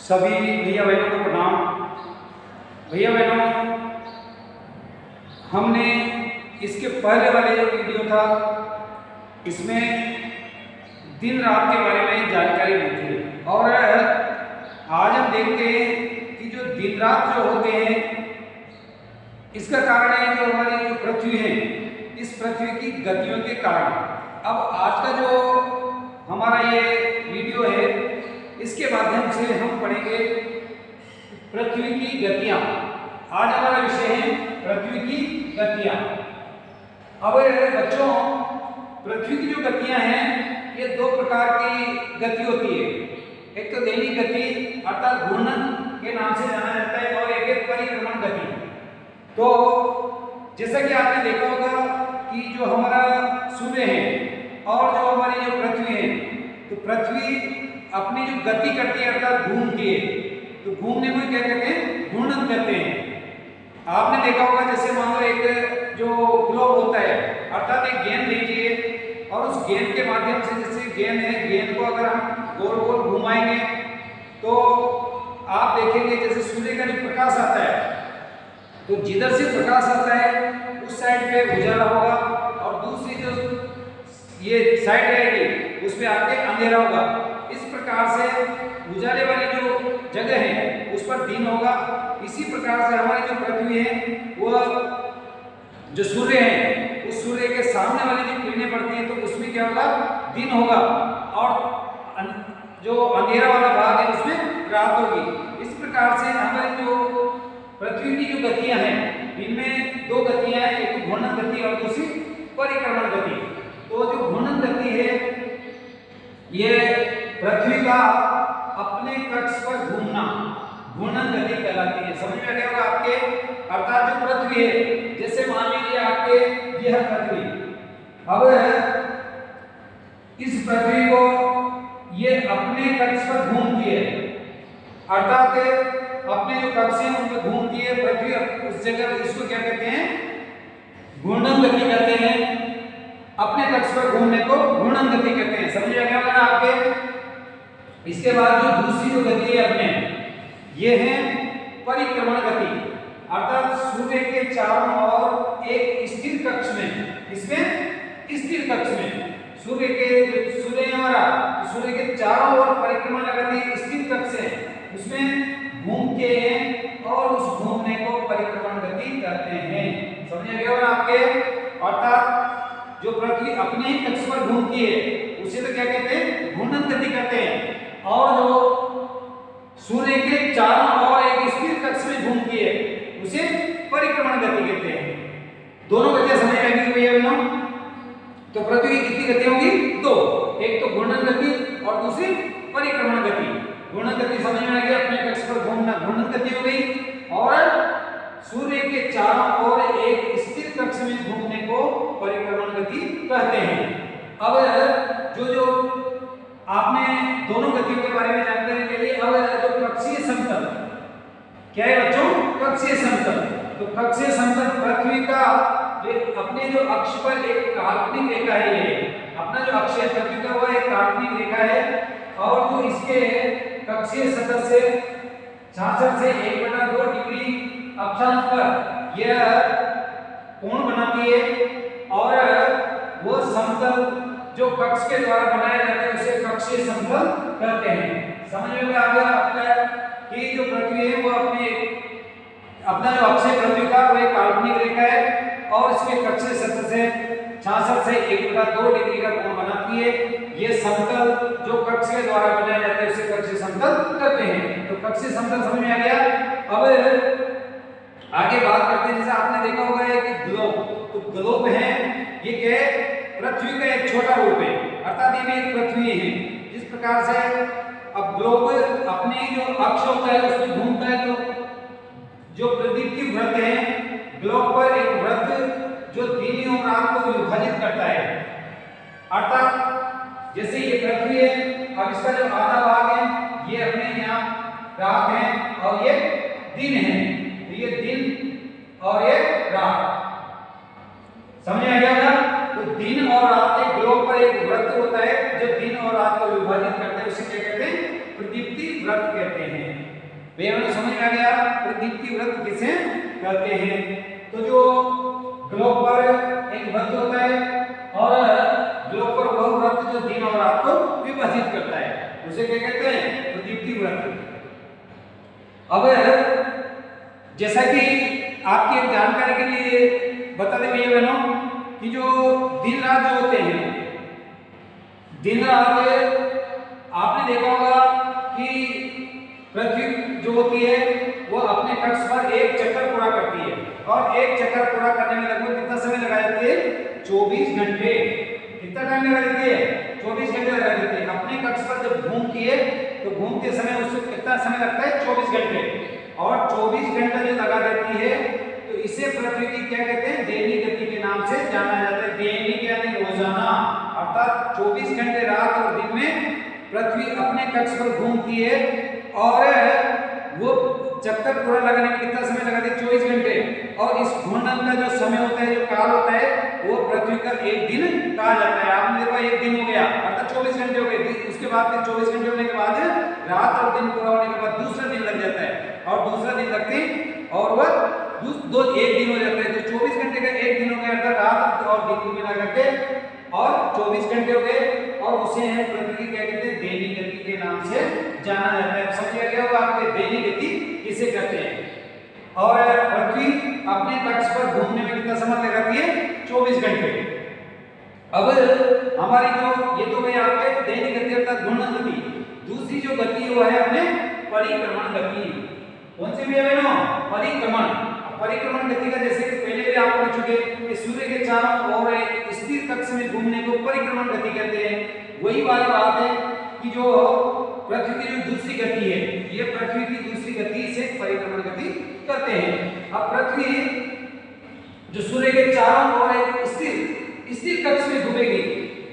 सभी भैया बहनों को प्रणाम। भैया बहनों, हमने इसके पहले वाले जो वीडियो था इसमें दिन रात के बारे में जानकारी दी थी, और आज हम देखते हैं कि जो दिन रात जो होते हैं इसका कारण है जो हमारी जो पृथ्वी है, इस पृथ्वी की गतियों के कारण। अब आज का जो हमारा ये वीडियो है इसके माध्यम से हम पढ़ेंगे पृथ्वी की गतियां। आज हमारा विषय है पृथ्वी की गतियां। अब बच्चों, पृथ्वी की जो गतियां हैं ये दो प्रकार की गति होती है। एक तो दैनिक गति अर्थात घूर्णन के नाम से जाना जाता है, और एक है परिक्रमण गति। तो जैसा कि आपने देखा होगा कि जो हमारा सूर्य है और जो हमारी जो पृथ्वी है, तो पृथ्वी अपनी जो गति करती है अर्थात घूमती है, तो घूमने को क्या कहते हैं? घूर्णन कहते हैं। आपने देखा होगा जैसे मान लो एक जो ग्लोब होता है अर्थात एक गेंद लीजिए, और उस गेंद के माध्यम से, जैसे गेंद है, गेंद को अगर हम गोल गोल घुमाएंगे तो आप देखेंगे जैसे सूर्य का जो प्रकाश आता है, तो जिधर से प्रकाश आता है उस साइड पे उजाला होगा, और दूसरी जो ये साइड रहेगी उस पे आपके अंधेरा होगा। इस प्रकार से उजाले वाली जो जगह है उस पर दिन होगा। इसी प्रकार से हमारी जो पृथ्वी है वह जो सूर्य है उस सूर्य के सामने वाली जो किरणें पड़ती हैं तो उसमें क्या होगा? दिन होगा, और जो अंधेरा वाला भाग है उसमें रात होगी। इस प्रकार से हमारी जो पृथ्वी की जो गतियां हैं इनमें दो गतियां हैं, एक घूर्णन गति और दूसरी परिक्रमण गति। तो जो घूर्णन गति है ये पृथ्वी का अपने कक्ष पर घूमना घूर्णन गति कहलाती है। समझ में आ गया होगा आपके? अर्थात जो पृथ्वी है, जैसे मान लीजिए आपके यह पृथ्वी, अब इस पृथ्वी को ये अपने कक्ष पर घूमती है, अर्थात अपने जो कक्ष है उन पर घूमती है पृथ्वी उस जगह। इसको क्या कहते हैं? घूर्णन गति कहते हैं। अपने कक्ष पर घूमने को घूर्णन गति कहते हैं। समझ में आ गया आपके? इसके बाद जो दूसरी जो गति है अपने, ये है परिक्रमण गति, अर्थात सूर्य के चारों ओर एक स्थिर कक्ष में, इसमें स्थिर कक्ष में सूर्य है हमारा, सूर्य के चारों ओर परिक्रमण गति स्थिर कक्ष है, उसमें घूमते हैं और उस घूमने को परिक्रमण गति कहते हैं। समझ में गया आपके? अर्थात जो पृथ्वी अपने ही कक्ष पर घूमती है उसे तो क्या कहते हैं? घूर्णन गति कहते हैं। और जो सूर्य के चारों ओर एक स्थिर कक्ष में घूमती है उसे परिक्रमण गति कहते हैं। दोनों गतियां समझ में आएंगी भैया बहनों? तो पृथ्वी की कितनी गति होगी? दो, एक तो घूर्णन गति और दूसरी परिक्रमण गति। घूर्णन गति समझ में आ गया, अपने कक्ष पर घूमना घूर्णन गति हो गई, और सूर्य के चारों ओर एक स्थिर कक्ष में घूमने को परिक्रमण गति कहते हैं। अब जो आपने दोनों गतियों के बारे में जानकारी ले ली। अब जो कक्षीय समतल क्या है बच्चों? कक्षीय समतल। तो कक्षीय समतल पृथ्वी का अपने जो अक्ष पर एक काल्पनिक रेखा है, ये अपना जो अक्ष है पृथ्वी का वह एक काल्पनिक रेखा है, और जो इसके कक्षीय सतह से 66 से 1/2 डिग्री अक्षांश पर यह कोण बनाती है, और वह समतल जो कक्ष के द्वारा बनाया जाता है उसे कक्षीय समतल कहते हैं। समझ में आ गया आपका कि जो पृथ्वी है वो अपना जो अक्ष है पृथ्वी का वो एक काल्पनिक रेखा है, और इसके कक्षीय सतह से 66 से 1/2 डिग्री का कोण बनाती है। ये समतल जो कक्ष के द्वारा बनाया जाता है उसे कक्षीय समतल कहते हैं। तो कक्षीय समतल समझ में आ गया। अब आगे बात करते हैं, जैसे आपने देखा होगा कि ग्लोब, तो ग्लोब है ये क्या है? पृथ्वी का एक छोटा रूप है, अर्थात ये भी एक पृथ्वी है। जिस प्रकार से अब ग्लोब अपने जो अक्ष होता है उसमें घूमता है, तो जो प्रदीप्ति वृत्त है ग्लोब पर एक वृत्त जो दिन और रात को विभाजित करता है, अर्थात जैसे ये पृथ्वी है, अब इसका जो आधा भाग है ये अपने यहाँ रात है और ये दिन है, तो ये दिन और ये रात। समझ में आ गया ना? तो दिन और रात एक ग्लोब पर एक वृत्त होता है जो दिन और रात को विभाजित करते हैं, उसे क्या कहते हैं? प्रदीप्ति वृत्त कहते हैं। भैया समझ में आ गया प्रदीप्ति व्रत किसे कहते हैं। तो जो ग्लोब पर एक व्रत होता है और ग्लोब पर वह व्रत जो दिन और रात को विभाजित करता है उसे क्या कहते हैं प्रदीप्ति व्रत। अब जैसा कि आपकी एक जानकारी के लिए बता दें भैया बहनों कि जो दिन रात जो होते हैं, दिन रात आपने देखा होगा कि पृथ्वी जो होती है वो अपने कक्ष पर एक चक्कर पूरा करती है और एक चक्कर पूरा करने में लगभग कितना समय लगा देती है 24 घंटे। कितना टाइम लगा देती है 24 घंटे लगा देती है। अपने कक्ष पर जब घूमती है तो घूमते समय उसको कितना समय लगता है 24 घंटे और 24 घंटा जो लगा देती है तो इसे पृथ्वी की क्या कहते हैं दैनिक गति के नाम से जाना जाता है। दैनिक यानी रोजाना, अर्थात 24 घंटे रात और दिन में पृथ्वी अपने कक्ष पर घूमती है और वो चक्कर पूरा लगाने में कितना समय लगाती है 24 घंटे। और इस घूर्णन का जो समय होता है जो काल होता है वो पृथ्वी का एक दिन कहा जाता है। आपने देखा एक दिन हो गया अर्थात 24 घंटे हो गए, उसके बाद फिर 24 घंटे होने के बाद रात और दिन पूरा होने के बाद दूसरा दिन लग जाता है और दूसरा दिन लगते और वह दो एक दिन हो जाता है। तो 24 घंटे का एक दिन हो गया अर्थात रात और दिन को मिला करके और 24 घंटे हो गए और उसे है पृथ्वी क्या कहते हैं दैनिक गति के नाम से जाना जाता है। समझ गया होगा आपके दैनिक गति किसे कहते हैं। और पृथ्वी अपने कक्ष पर घूमने में कितना समय लगाती है 24 घंटे। अब हमारी जो ये तो गई आपके दैनिक गति अर्थात घूर्णन गति, दूसरी जो गति वो है अपने परिक्रमण गति। कौन सी भी है बहनों परिक्रमण। परिक्रमण गति का जैसे पहले भी आप पढ़ चुके कि सूर्य के चारों ओर एक स्थिर कक्ष में घूमने को परिक्रमण गति कहते हैं। वही वाली बात है कि जो पृथ्वी की जो दूसरी गति है ये पृथ्वी की दूसरी गति से परिक्रमण गति करते हैं। अब पृथ्वी जो सूर्य के चारों ओर एक स्थिर कक्ष में घूमेगी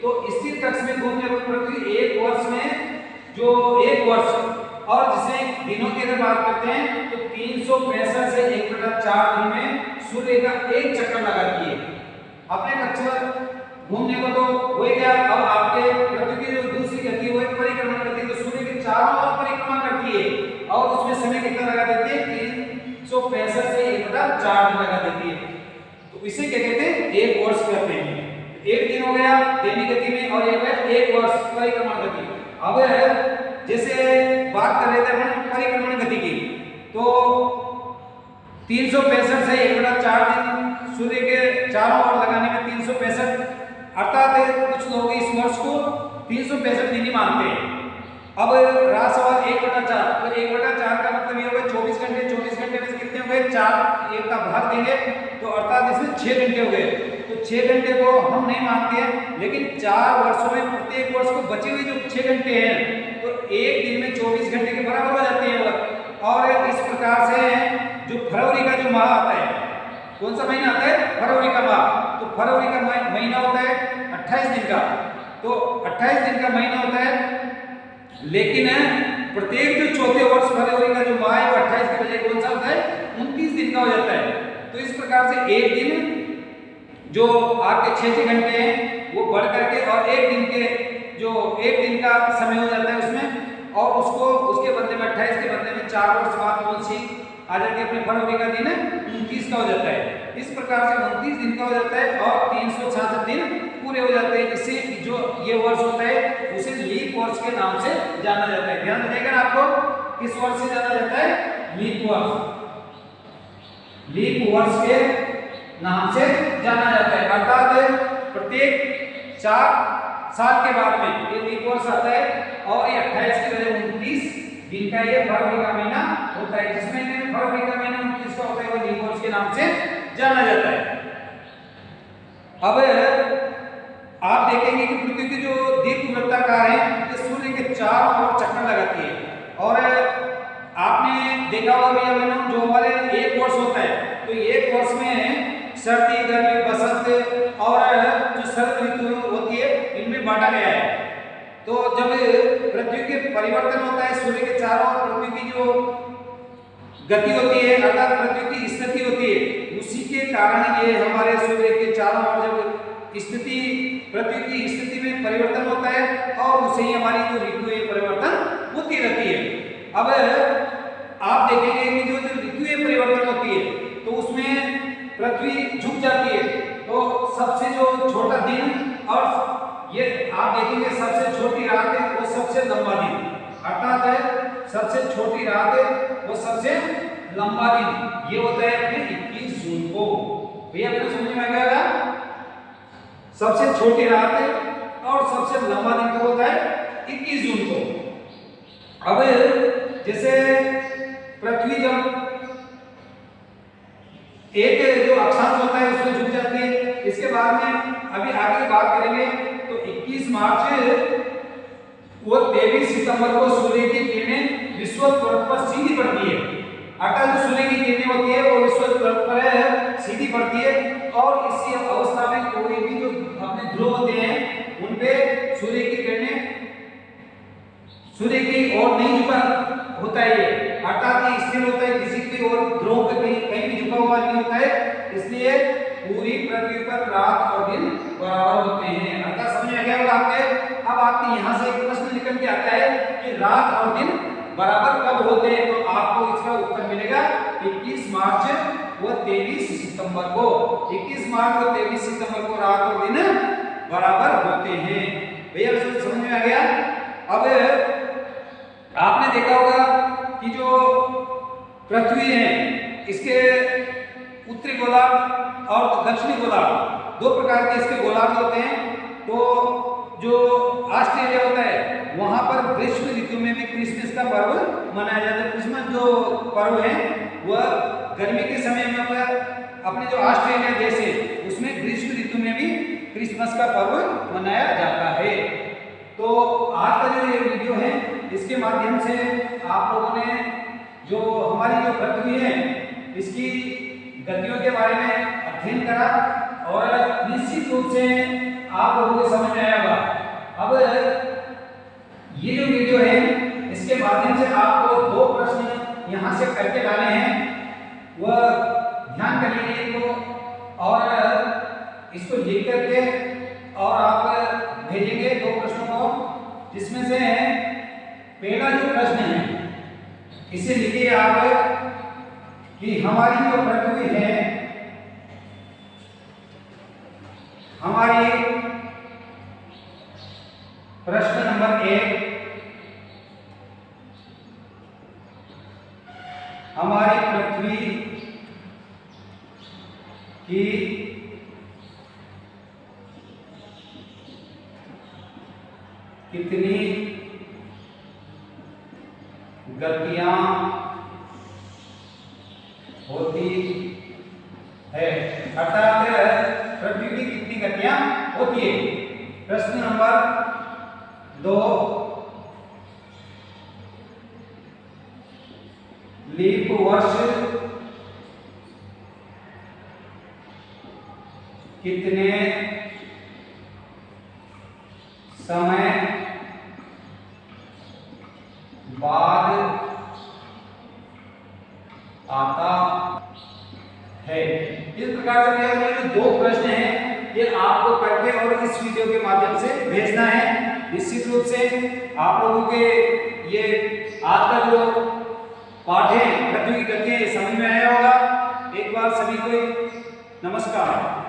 तो स्थिर कक्ष में घूमने पर पृथ्वी एक वर्ष में जो एक वर्ष और जिसे दिनों की अगर बात करते हैं तो 365 से 1/4 दिन में सूर्य का एक चक्कर लगाती है। अपने कक्ष पर घूमने को तो हो गया। अब आपके पृथ्वी की जो दूसरी गति है वो परिक्रमण गति, तो सूर्य के चारों ओर परिक्रमा करती है और उसमें समय कितना लगा देती है 365 से 1/4 दिन लगा देती है। तो इसे क्या कहते हैं एक वर्ष कहते हैं। एक दिन हो गया दैनिक गति में और एक वर्ष परिक्रमण गति। अब जैसे बात कर रहे थे अपन परिक्रमण गति की तो 365 से 1/4 दिन सूर्य के चारों ओर लगाने में 365 अर्थात कुछ लोग इस वर्ष को 365 दिन ही मानते हैं। अब रहा सवाल 1/4 तो 1/4 का मतलब ये होगा 24 घंटे। 24 घंटे में से कितने हो गए 4 एक का भाग देंगे तो अर्थात इसमें 6 घंटे हो गए। तो 6 घंटे को हम नहीं मानते हैं लेकिन 4 वर्षों में प्रत्येक वर्ष को बचे हुए जो 6 घंटे हैं तो एक दिन में 24 घंटे के बराबर हो जाते हैं। और इस प्रकार से जो फरवरी का जो माह आता है, कौन सा महीना आता है फरवरी का माह, तो फरवरी का महीना होता है 28 दिन का। तो 28 दिन का महीना होता है लेकिन प्रत्येक जो चौथे वर्ष फरवरी का जो माह है वो 28 के बजाय कौन सा होता है 29 दिन का हो जाता है। तो इस प्रकार से एक दिन जो आपके 6 घंटे हैं वो बढ़ करके और एक दिन के जो एक दिन का समय हो जाता है उसमें और उसको उसके बदले में 28 के बदले में 4 वर्ष बाद कौन सी आ जाती है अपने फरवरी का दिन 29 का हो जाता है। इस प्रकार से 29 दिन का हो जाता है और 366 दिन पूरे हो जाते हैं। इससे जो ये वर्ष होता है उसे लीप वर्ष के नाम से जाना जाता है। ध्यान रखिएगा आपको किस वर्ष से जाना जाता है लीप वर्ष। लीप वर्ष के नाम से जाना जाता है अर्थात प्रत्येक 4 साल के बाद में ये लीप वर्ष आता है और ये 28 के बजाय 29 दिन का ये फरवरी का महीना होता है। जिस महीने में फरवरी का महीना 29 का होता है वो लीप वर्ष के नाम से जाना जाता है। अब आप देखेंगे कि पृथ्वी की जो दीर्घवृत्ताकार है ये सूर्य के चारों ओर चक्कर लगाती है। और आपने देखा होगा भैया बहनों जो हमारे एक वर्ष होता है तो एक वर्ष में सर्दी गर्मी बसंत और जो शरद ऋतु होती है इनमें बांटा गया है। तो जब पृथ्वी के परिवर्तन होता है सूर्य के चारों ओर पृथ्वी की जो गति होती है अर्थात पृथ्वी की स्थिति होती है उसी के कारण ये हमारे सूर्य के चारों ओर जब स्थिति पृथ्वी की स्थिति में परिवर्तन होता है और उसे ही हमारी जो ऋतु है परिवर्तन होती रहती है। अब आप देखेंगे कि जो ऋतुएं परिवर्तन होती है तो उसमें पृथ्वी झुक जाती है। तो सबसे जो छोटा दिन और ये आप देखेंगे सबसे छोटी रात है वो सबसे लंबा दिन, अर्थात है सबसे छोटी रात है वो सबसे लंबा दिन, ये होता है अपने 21 जून को। भैया आपको समझ में आ गया? सबसे छोटी रात है और सबसे लंबा दिन कब होता है? 21 जून को। अब जैसे पृथ्वी जब एक जो अक्षांश होता है उसमें झुक जाती है, इसके बाद में अभी आगे बात करेंगे तो 21 मार्च वो 23 सितंबर को सूर्य की किरणें विषुवत तौर पर सीधी पड़ती है, अर्थात जो सूर्य की किरणें होती है वो विषुवत तौर पर सीधी पड़ती है और इसी अवस्था में कोई भी जो अपने ध्रुव होते हैं उन पे सूर्य की किरणें सूर्य की ओर नहीं झुका होता है, अर्थात ये स्थिर होता है, किसी भी और ध्रुव पे कहीं भी झुका हुआ नहीं होता है, इसलिए पूरी पृथ्वी पर रात और दिन बराबर होते हैं। अर्थात समझ में आ गया होगा आपके? अब आपके यहाँ से एक प्रश्न निकल के आता है कि रात और दिन बराबर कब होते हैं, तो आपको इसका उत्तर मिलेगा 21 मार्च व 23 सितंबर को। 21 मार्च और 23 सितंबर को रात और दिन बराबर होते हैं। भैया समझ में आ गया? अब आपने देखा होगा कि जो पृथ्वी है इसके उत्तरी गोलार्ध और दक्षिणी गोलार्ध दो प्रकार के इसके गोलार्ध होते हैं। तो जो ऑस्ट्रेलिया होता है वहां पर ग्रीष्म ऋतु में भी क्रिसमस का पर्व मनाया जाता है। क्रिसमस जो पर्व है वह गर्मी के समय में अपने जो ऑस्ट्रेलिया देश है उसमें ग्रीष्म ऋतु में भी क्रिसमस का पर्व मनाया जाता है। तो आज का जो ये वीडियो है इसके माध्यम से आप लोगों ने जो हमारी जो पृथ्वी है इसकी गतियों के बारे में अध्ययन करा और निश्चित रूप से आप लोगों को समझ में आया होगा। अब ये जो वीडियो है इसके माध्यम से आपको दो प्रश्न यहाँ से करके लाने हैं, वह ध्यान कर लीजिए इनको और इसको लिख करके और आप भेजेंगे दो प्रश्नों को, जिसमें से पहला जो प्रश्न है इसे लिखिए आप कि हमारी जो पृथ्वी है हमारी प्रश्न नंबर 1 हमारी पृथ्वी की कितनी गतियां होती है, अर्थात पृथ्वी की कितनी गतियां होती है। प्रश्न नंबर 2 लीप वर्ष कितने समय बाद आता है। इस प्रकार से ये जो दो प्रश्न हैं ये आपको करके और इस वीडियो के माध्यम से भेजना है। निश्चित रूप से आप लोगों के ये आज का जो पाठ है पृथ्वी की गति समझ में आया होगा। एक बार सभी को नमस्कार।